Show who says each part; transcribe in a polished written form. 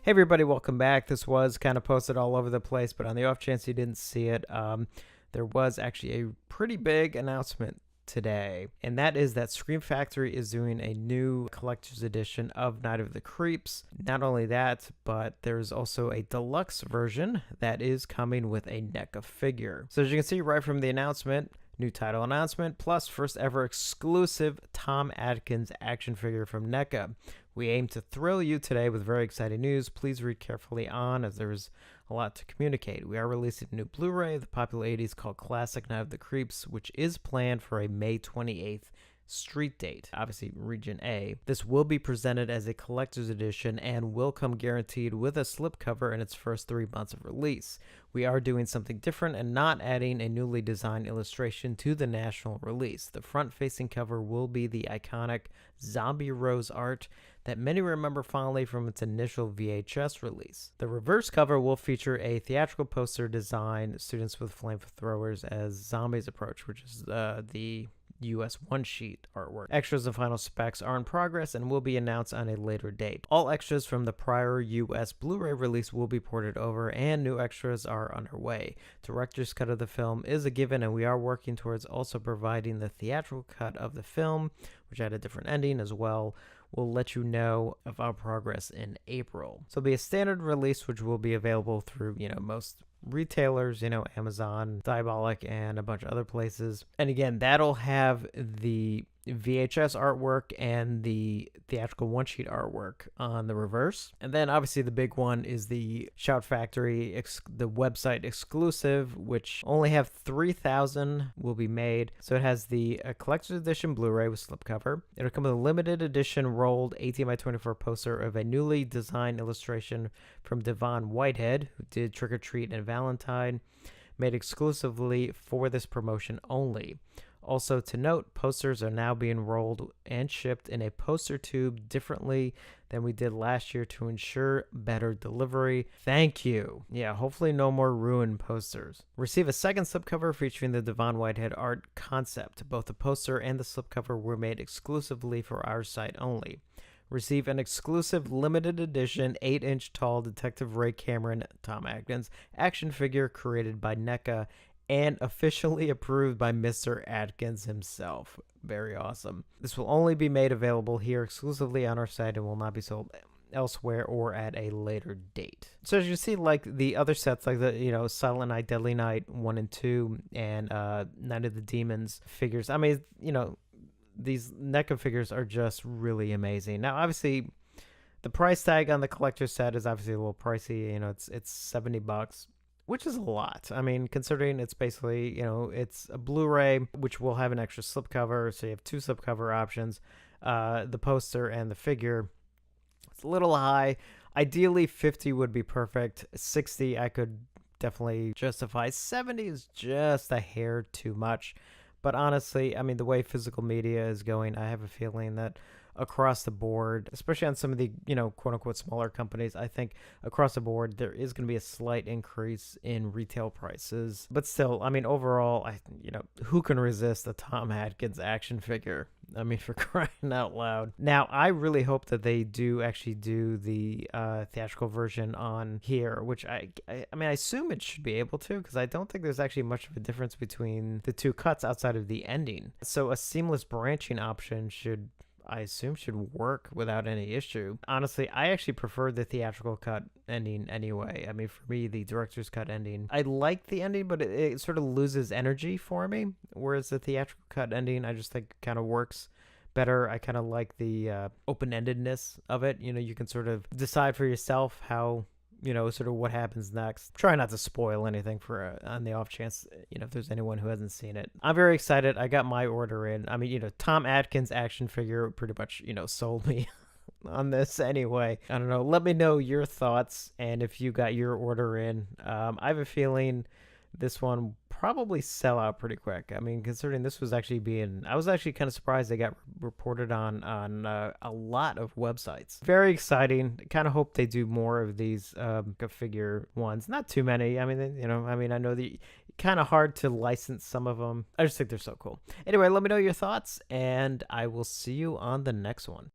Speaker 1: Hey everybody, welcome back. This was kind of posted all over the place, but on the off chance you didn't see it, there was actually a pretty big announcement today, and that is that Scream Factory is doing a new collector's edition of Night of the Creeps. Not only that, but there's also a deluxe version that is coming with a Neca figure. So as you can see right from the announcement, new title announcement, plus first ever exclusive Tom Atkins action figure from Neca. We aim to thrill you today with very exciting news. Please read carefully on, as there is a lot to communicate. We are releasing a new Blu-ray of the popular 80s called Classic Night of the Creeps, which is planned for a May 28th street date, obviously region A. This will be presented as a collector's edition and will come guaranteed with a slipcover in its first 3 months of release. We are doing something different and not adding a newly designed illustration to the national release. The front-facing cover will be the iconic zombie rose art that many remember fondly from its initial VHS release. The reverse cover will feature a theatrical poster design students with flamethrowers as zombies approach, which is the US one-sheet artwork. Extras and final specs are in progress and will be announced on a later date. All extras from the prior US Blu-ray release will be ported over, and new extras are underway. Director's cut of the film is a given, and we are working towards also providing the theatrical cut of the film, which had a different ending as well. We'll let you know of our progress in April. So it'll be a standard release, which will be available through, most retailers, Amazon, Diabolic, and a bunch of other places. And again, that'll have the VHS artwork and the theatrical one-sheet artwork on the reverse. And then obviously the big one is the Shout Factory, the website exclusive, which only have 3,000 will be made. So it has the collector's edition Blu-ray with slipcover. It'll come with a limited edition rolled 18x24 poster of a newly designed illustration from Devon Whitehead, who did Trick or Treat and Valentine, made exclusively for this promotion only. Also to note, posters are now being rolled and shipped in a poster tube differently than we did last year to ensure better delivery. Thank you. Yeah, hopefully no more ruined posters. Receive a second slipcover featuring the Devon Whitehead art concept. Both the poster and the slipcover were made exclusively for our site only. Receive an exclusive limited edition 8-inch tall Detective Ray Cameron, Tom Atkins, action figure created by Neca and officially approved by Mr. Atkins himself. Very awesome. This will only be made available here exclusively on our site and will not be sold elsewhere or at a later date. So as you see, like the other sets, like the Silent Night, Deadly Night 1 and 2, and Night of the Demons figures, I mean, these NECA figures are just really amazing. Now, obviously, the price tag on the collector set is obviously a little pricey. It's $70, which is a lot. I mean, considering it's basically, it's a Blu-ray, which will have an extra slipcover, so you have 2 slipcover options, the poster and the figure. It's a little high. Ideally, 50 would be perfect. 60, I could definitely justify. 70 is just a hair too much. But honestly, I mean, the way physical media is going, I have a feeling that across the board, especially on some of the, quote unquote smaller companies, I think across the board, there is going to be a slight increase in retail prices. But still, I mean, overall, who can resist a Tom Atkins action figure? I mean, for crying out loud. Now, I really hope that they do actually do the theatrical version on here, which I assume it should be able to, because I don't think there's actually much of a difference between the 2 cuts outside of the ending. So a seamless branching option should work without any issue. Honestly, I actually prefer the theatrical cut ending anyway. I mean, for me, the director's cut ending, I like the ending, but it sort of loses energy for me, whereas the theatrical cut ending, I just think kind of works better. I kind of like the open-endedness of it. You can sort of decide for yourself how, sort of what happens next. Try not to spoil anything for on the off chance, if there's anyone who hasn't seen it. I'm very excited. I got my order in. I mean, Tom Atkins action figure pretty much, sold me on this anyway. I don't know. Let me know your thoughts and if you got your order in. I have a feeling this one probably sell out pretty quick. I mean, considering this was actually I was actually kind of surprised they got reported on a lot of websites. Very exciting. Kind of hope they do more of these figure ones. Not too many. I mean, I know that kind of hard to license some of them. I just think they're so cool. Anyway, let me know your thoughts, and I will see you on the next one.